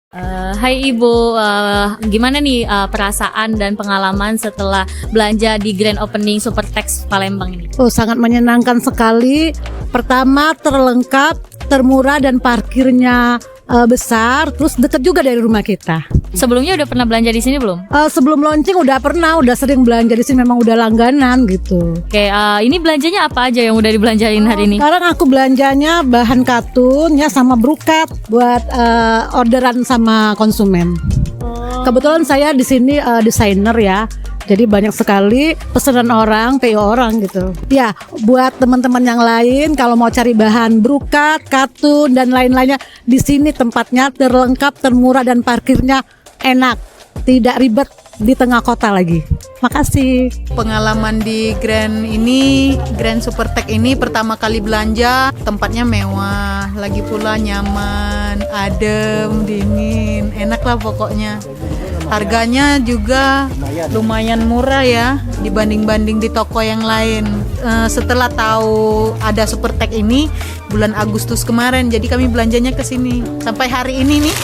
Hai Ibu, gimana nih perasaan dan pengalaman setelah belanja di Grand Opening Supertex Palembang ini? Oh, sangat menyenangkan sekali. Pertama, terlengkap, termurah dan parkirnya besar, terus dekat juga dari rumah kita. Sebelumnya udah pernah belanja di sini belum? Sebelum launching udah sering belanja di sini, memang udah langganan gitu. Oke, ini belanjanya apa aja yang udah dibelanjain hari ini? Sekarang aku belanjanya bahan katun ya sama brokat buat orderan sama konsumen. Kebetulan saya di sini desainer ya. Jadi banyak sekali pesanan orang, PO orang gitu. Ya, buat teman-teman yang lain kalau mau cari bahan brokat, katun dan lain-lainnya, di sini tempatnya terlengkap, termurah dan parkirnya enak, tidak ribet di tengah kota lagi. Makasih. Pengalaman di Grand Supertex ini pertama kali belanja, tempatnya mewah, lagi pula nyaman, adem, dingin, enak lah pokoknya. Harganya juga lumayan murah ya dibanding-banding di toko yang lain. Setelah tahu ada Supertex ini bulan Agustus kemarin, jadi kami belanjanya ke sini sampai hari ini nih.